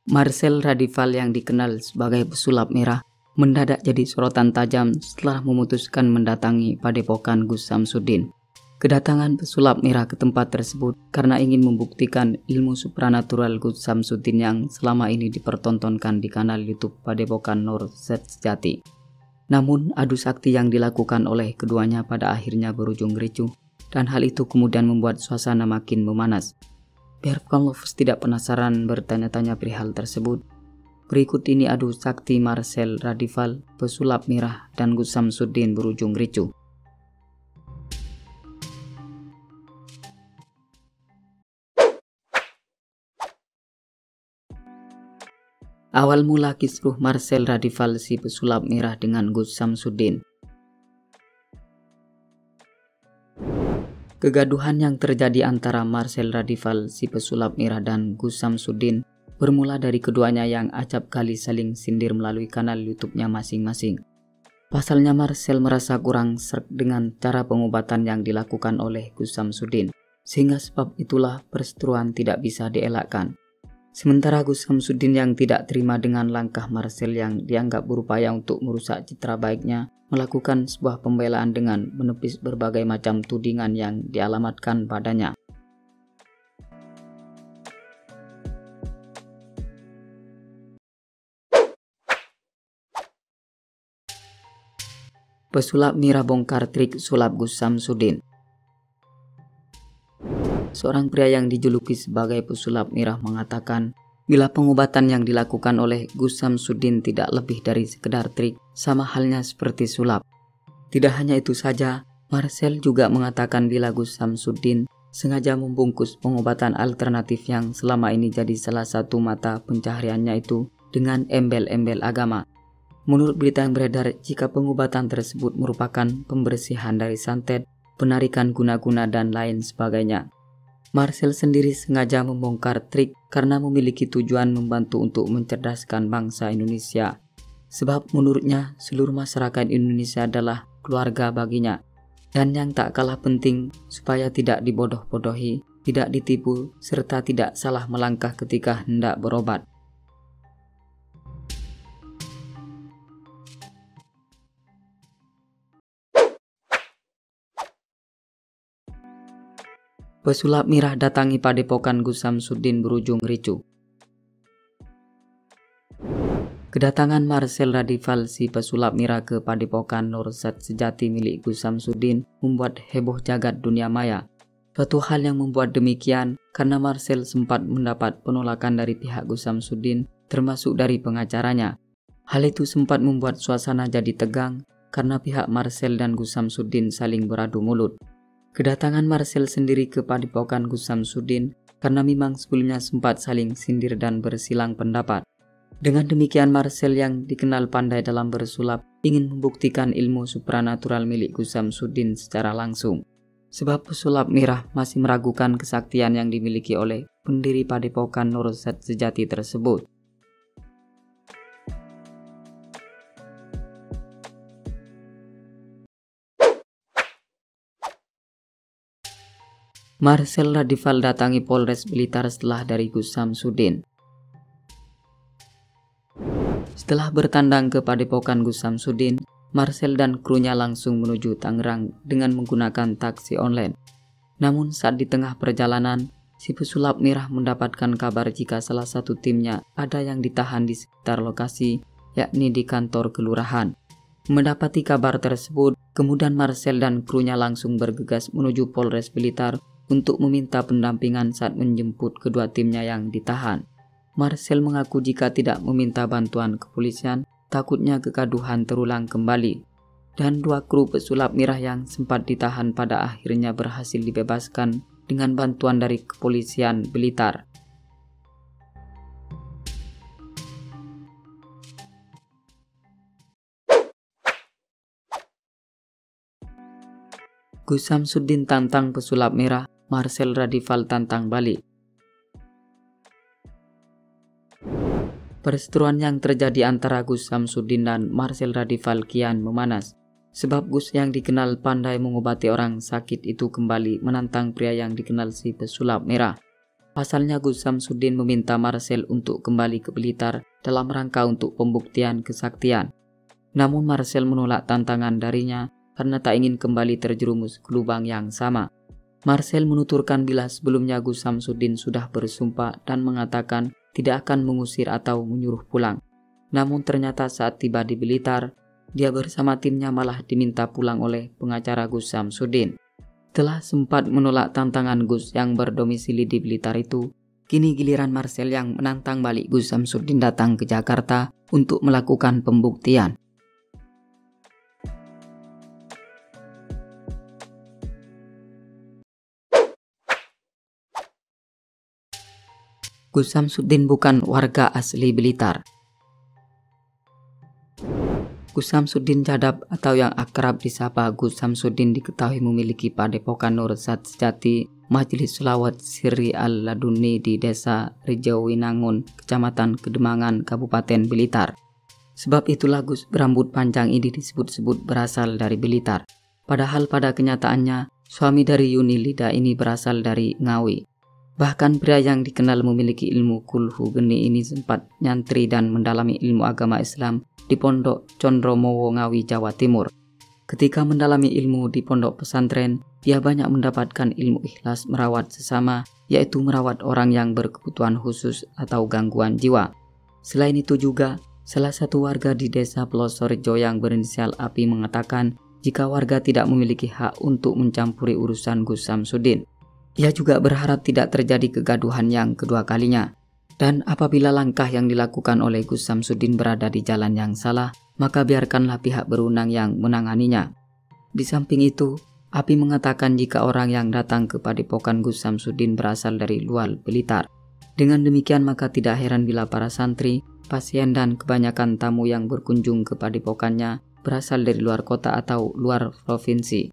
Marcel Radival yang dikenal sebagai pesulap merah mendadak jadi sorotan tajam setelah memutuskan mendatangi Padepokan Gus Samsudin. Kedatangan pesulap merah ke tempat tersebut karena ingin membuktikan ilmu supranatural Gus Samsudin yang selama ini dipertontonkan di kanal YouTube Padepokan Nur Sejati. Namun adu sakti yang dilakukan oleh keduanya pada akhirnya berujung ricuh, dan hal itu kemudian membuat suasana makin memanas. Biar Lovers tidak penasaran bertanya-tanya perihal tersebut, berikut ini adu sakti Marcel Radival, pesulap merah, dan Gus Samsudin berujung ricuh. Awal mula kisruh Marcel Radival si pesulap merah dengan Gus Samsudin. Kegaduhan yang terjadi antara Marcel Radival si pesulap merah dan Gus Samsudin bermula dari keduanya yang acap kali saling sindir melalui kanal YouTube-nya masing-masing. Pasalnya Marcel merasa kurang sreg dengan cara pengobatan yang dilakukan oleh Gus Samsudin, sehingga sebab itulah perseteruan tidak bisa dielakkan. Sementara Gus Samsudin yang tidak terima dengan langkah Marcel yang dianggap berupaya untuk merusak citra baiknya, melakukan sebuah pembelaan dengan menepis berbagai macam tudingan yang dialamatkan padanya. Pesulap merah bongkar trik sulap Gus Samsudin. Seorang pria yang dijuluki sebagai pesulap merah mengatakan, bila pengobatan yang dilakukan oleh Gus Samsudin tidak lebih dari sekedar trik, sama halnya seperti sulap. Tidak hanya itu saja, Marcel juga mengatakan bila Gus Samsudin sengaja membungkus pengobatan alternatif yang selama ini jadi salah satu mata pencahariannya itu dengan embel-embel agama. Menurut berita yang beredar, jika pengobatan tersebut merupakan pembersihan dari santet, penarikan guna-guna, dan lain sebagainya. Marcel sendiri sengaja membongkar trik karena memiliki tujuan membantu untuk mencerdaskan bangsa Indonesia. Sebab menurutnya seluruh masyarakat Indonesia adalah keluarga baginya. Dan yang tak kalah penting, supaya tidak dibodoh-bodohi, tidak ditipu, serta tidak salah melangkah ketika hendak berobat. Pesulap merah datangi Padepokan Gus Samsudin berujung ricuh. Kedatangan Marcel Radival si pesulap merah ke Padepokan Nur Sejati milik Gus Samsudin membuat heboh jagat dunia maya. Suatu hal yang membuat demikian karena Marcel sempat mendapat penolakan dari pihak Gus Samsudin, termasuk dari pengacaranya. Hal itu sempat membuat suasana jadi tegang karena pihak Marcel dan Gus Samsudin saling beradu mulut. Kedatangan Marcel sendiri ke Padepokan Gus Samsudin karena memang sebelumnya sempat saling sindir dan bersilang pendapat. Dengan demikian Marcel yang dikenal pandai dalam bersulap ingin membuktikan ilmu supranatural milik Gus Samsudin secara langsung. Sebab pesulap merah masih meragukan kesaktian yang dimiliki oleh pendiri Padepokan Nur Sejati tersebut. Marcel Radival datangi Polres Blitar setelah dari Gus Samsudin. Setelah bertandang ke Padepokan Gus Samsudin, Marcel dan krunya langsung menuju Tangerang dengan menggunakan taksi online. Namun saat di tengah perjalanan, si pesulap merah mendapatkan kabar jika salah satu timnya ada yang ditahan di sekitar lokasi, yakni di kantor kelurahan. Mendapati kabar tersebut, kemudian Marcel dan krunya langsung bergegas menuju Polres Blitar untuk meminta pendampingan saat menjemput kedua timnya yang ditahan. Marcel mengaku jika tidak meminta bantuan kepolisian, takutnya kegaduhan terulang kembali. Dan dua kru pesulap merah yang sempat ditahan pada akhirnya berhasil dibebaskan dengan bantuan dari kepolisian Blitar. Gus Samsudin tantang pesulap merah, Marcel Radival tantang balik. Perseteruan yang terjadi antara Gus Samsudin dan Marcel Radival kian memanas. Sebab Gus yang dikenal pandai mengobati orang sakit itu kembali menantang pria yang dikenal si pesulap merah. Pasalnya Gus Samsudin meminta Marcel untuk kembali ke Blitar dalam rangka untuk pembuktian kesaktian. Namun Marcel menolak tantangan darinya karena tak ingin kembali terjerumus ke lubang yang sama. Marcel menuturkan bila sebelumnya Gus Samsudin sudah bersumpah dan mengatakan tidak akan mengusir atau menyuruh pulang. Namun ternyata saat tiba di Blitar, dia bersama timnya malah diminta pulang oleh pengacara Gus Samsudin. Setelah sempat menolak tantangan Gus yang berdomisili di Blitar itu, kini giliran Marcel yang menantang balik Gus Samsudin datang ke Jakarta untuk melakukan pembuktian. Gus Samsudin bukan warga asli Blitar. Gus Samsudin Cadap atau yang akrab disapa Gus Samsudin diketahui memiliki padepokan Nursat Sejati Majelis Sholawat Sirri Al-Laduni di Desa Rijawinangun, Kecamatan Kedemangan, Kabupaten Blitar. Sebab itulah Gus berambut panjang ini disebut-sebut berasal dari Blitar. Padahal pada kenyataannya suami dari Yuni Lida ini berasal dari Ngawi. Bahkan pria yang dikenal memiliki ilmu kulhu geni ini sempat nyantri dan mendalami ilmu agama Islam di Pondok Condromowo Ngawi, Jawa Timur. Ketika mendalami ilmu di pondok pesantren, dia banyak mendapatkan ilmu ikhlas merawat sesama, yaitu merawat orang yang berkebutuhan khusus atau gangguan jiwa. Selain itu juga, salah satu warga di desa Pelosorjo yang berinisial Api mengatakan jika warga tidak memiliki hak untuk mencampuri urusan Gus Samsudin. Ia juga berharap tidak terjadi kegaduhan yang kedua kalinya. Dan apabila langkah yang dilakukan oleh Gus Samsudin berada di jalan yang salah, maka biarkanlah pihak berwenang yang menanganinya. Di samping itu, Api mengatakan jika orang yang datang ke padepokan Gus Samsudin berasal dari luar Blitar. Dengan demikian maka tidak heran bila para santri, pasien dan kebanyakan tamu yang berkunjung ke padepokannya berasal dari luar kota atau luar provinsi.